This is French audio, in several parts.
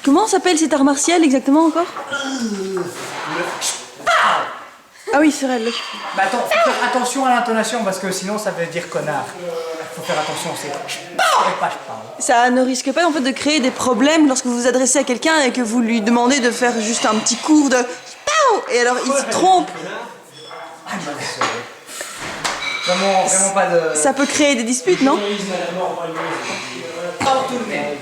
Comment s'appelle cet art martial exactement encore? Ah oui, c'est vrai. Mais attends, faut faire attention à l'intonation parce que sinon ça veut dire connard. Faut faire attention, c'est et pas je parle. Ça ne risque pas en fait de créer des problèmes lorsque vous vous adressez à quelqu'un et que vous lui demandez de faire juste un petit cours de et alors il se trompe. Vraiment pas de. Ça peut créer des disputes, non? Pas tout le monde.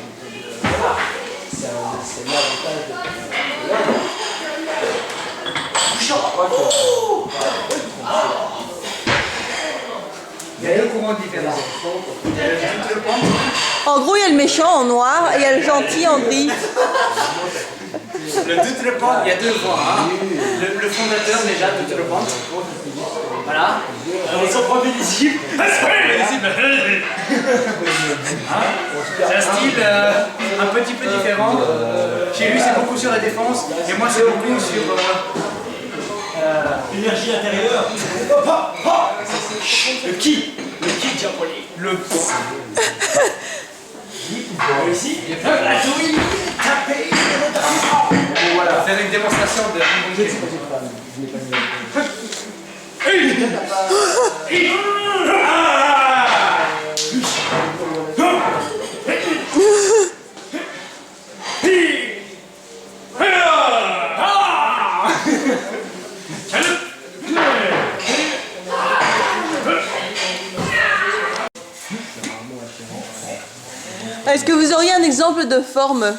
Il y a deux courants différents. En gros, il y a le méchant en noir et il y a le gentil en gris. Le doute le pente, il y a deux voix. Hein. Le fondateur déjà, doute le pente. Voilà. On s'en prend visible. C'est un style un petit peu différent. Chez lui, c'est beaucoup sur la défense. Et moi, c'est beaucoup sur l'énergie intérieure. Le ki japonais. le Ici, la touille. voilà. Faire une démonstration de Est-ce que vous auriez un exemple de forme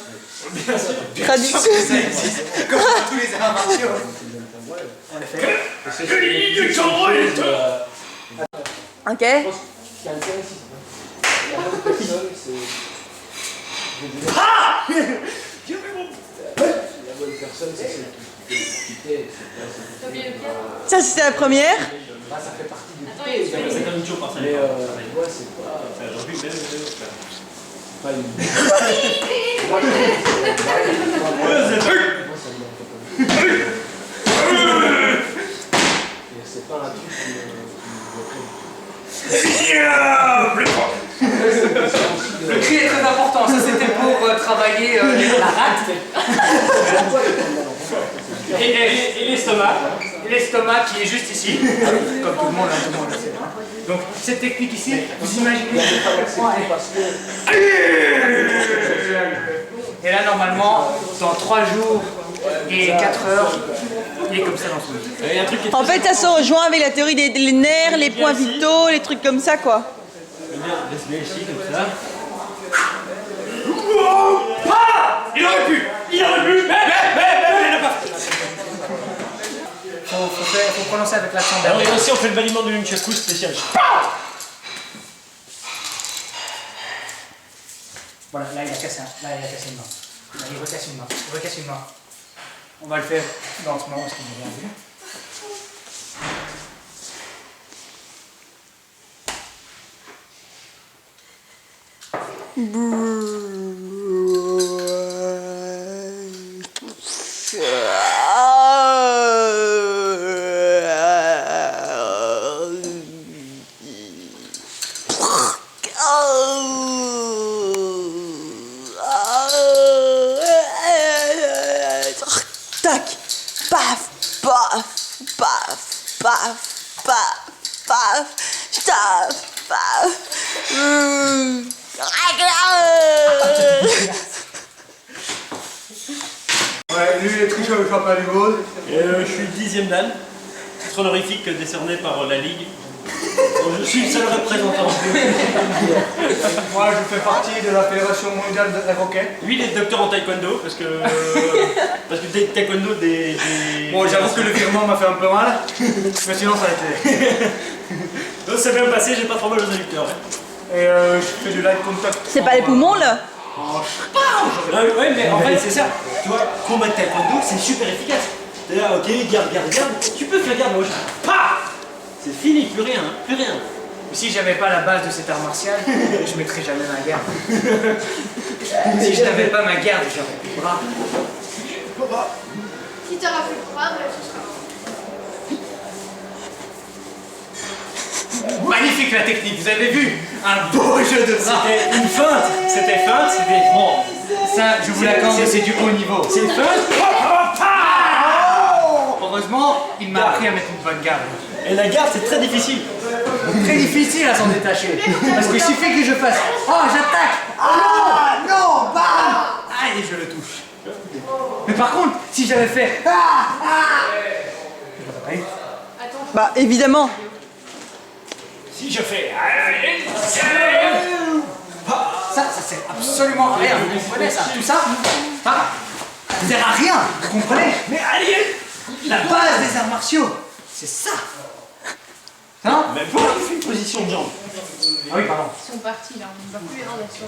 traditionnelle? comme dans tous les arts martiaux. On les fait. Ok. Ça, c'était la première. C'est comme une chose par ça. C'est pas un truc Le cri est très important. Ça, c'était pour travailler la rate. Et l'estomac. Et l'estomac qui est juste ici. Comme tout le monde, tout le monde le sait. Donc, cette technique ici, vous imaginez. Et là, normalement, dans 3 jours et 4 heures, il est comme ça dans son lit. Il y a un truc qui est En fait, ça se rejoint avec la théorie des nerfs, les points vitaux, les trucs comme ça, quoi. laisse bien ici, comme ça. Ah, il aurait pu. Il aurait pu, mais il n'a pas fait. Faut prononcer avec l'accent Alors, et derrière. aussi, on fait le bâillement de nunchaku spécial. Voilà, là il a cassé une main. Là, il recasse une main. Il recasse une main. On va le faire lentement parce qu'on a bien vu. Tac, paf, paf, paf, paf, paf, paf, taf, paf. Ouais, lui il est triché au championnat du monde. Je suis 10e dan, titre honorifique décerné par la Ligue. Je suis le seul représentant. Moi je fais partie de la Fédération mondiale de hockey. Lui, il est docteur en taekwondo parce que des taekwondo des. Bon, j'avoue que le virement m'a fait un peu mal, mais sinon ça a été. Donc, c'est bien passé, j'ai pas trop mal aux adducteurs. Et je fais du light contact. C'est pas les poumons, là? Ouais, mais en fait, c'est ça. Tu vois, combattre taekwondo, c'est super efficace. T'es là, ok, garde. Tu peux faire garde, moi je. Pah! C'est fini, plus rien, hein, plus rien. Si j'avais pas la base de cet art martial, je mettrais jamais ma garde. Si je n'avais pas ma garde, j'aurais plus de bras. Si tu auras plus de bras, ce sera. Magnifique la technique, vous avez vu? Un beau jeu de bras. C'était une feinte, c'était bon. Ça, je vous l'accorde, c'est du haut niveau. C'est le fun. Heureusement, il m'a appris à mettre une bonne garde. Et la garde, c'est très difficile. Très difficile à s'en détacher. Parce qu'il suffit que je fasse « Oh, j'attaque !»« Ah non, bam !» Ah, et je le touche. Mais par contre, si j'avais fait « Ouais. Bah, évidemment. Si je fais... Ça sert absolument à rien, vous comprenez ça? Tout ça, ça sert à rien, vous comprenez? Mais allez, la base des arts martiaux, c'est ça. Hein? Mais pourquoi tu fais une position de jambe? Ah oui, pardon. Ils sont partis là, on ne va plus les rendre sur.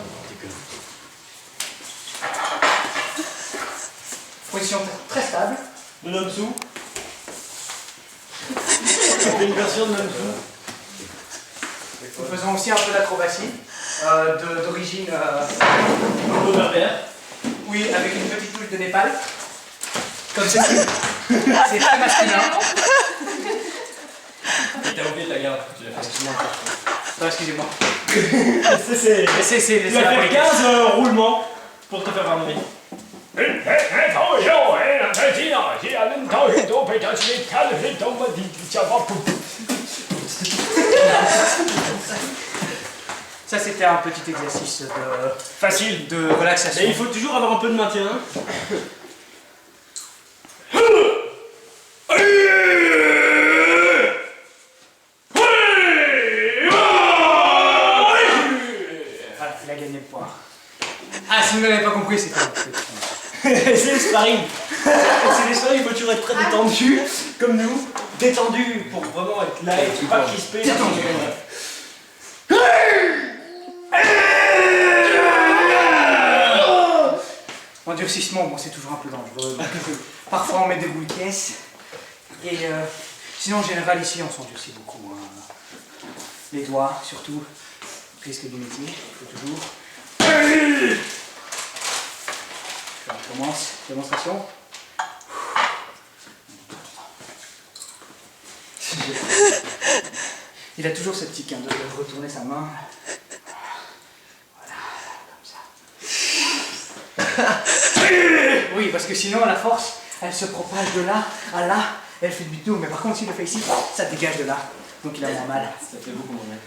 Position très stable. De Namsou. C'est une version de Namsou. Nous faisons aussi un peu d'acrobatie, d'origine, berbère. oui, avec une petite touche de Népal, comme ceci. C'est très masculin. T'as oublié ta garde. Non, excusez-moi. C'est... C'est Tu vas faire 15 roulements pour te faire un bruit. Ça, c'était un petit exercice Facile. de relaxation. Mais il faut toujours avoir un peu de maintien. Voilà, il a gagné le point. Ah, si vous n'avez pas compris, c'est quoi? C'est le sparring. C'est les sparring, il faut toujours être très détendu, comme nous. Détendu pour vraiment être là et pas crispé. Détendu. Endurcissement, bon, c'est toujours un peu dangereux. Donc, parfois, on met des boules de caisse. Et sinon, en général, ici, on s'endurcit beaucoup. Hein. Les doigts, surtout. Risque du métier, il faut toujours. On commence. Démonstration. Il a toujours ce tic hein, de retourner sa main. Oui, parce que sinon la force, elle se propage de là à là, et elle fait demi-tour. Mais par contre, s'il le fait ici, ça dégage de là. Donc il a moins mal. Ça fait beaucoup moins mal.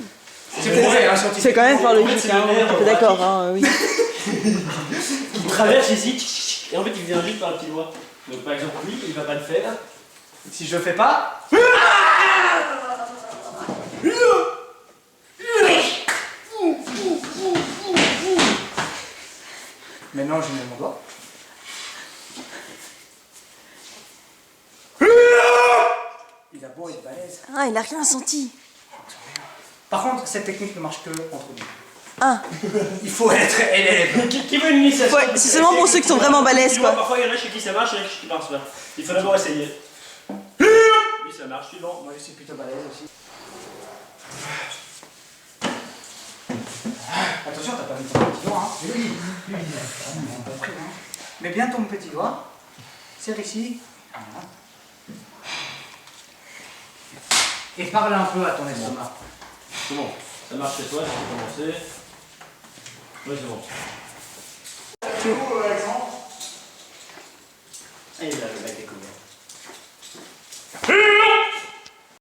C'est prouvé, hein, scientifique. C'est quand même par le fait, geek, c'est hein, le nerf on est d'accord, hein, oui. Il traverse ici, et en fait il vient juste par le petit doigt. Donc par exemple, lui, il va pas le faire. Si je le fais pas. Maintenant, je mets mon doigt. Il a beau être balèze. Ah, il a rien senti. Par contre, cette technique ne marche que entre nous. Ah, Il faut être élève. Qui veut une initiation? ouais, c'est seulement pour ceux qui sont vraiment balèzes, quoi. Parfois il y en a chez qui ça marche, il y en a chez qui ça marche pas. Il faut d'abord essayer. Lui ça marche, suivant. Moi, je suis plutôt balèze aussi. Attention, t'as pas mis ton petit doigt, hein. Oui. Mets bien ton petit doigt. Serre ici. Voilà. Et parle un peu à ton estomac. C'est bon, ça marche chez toi, tu peux commencer. Oui, c'est bon. Tu... Et là, le mec.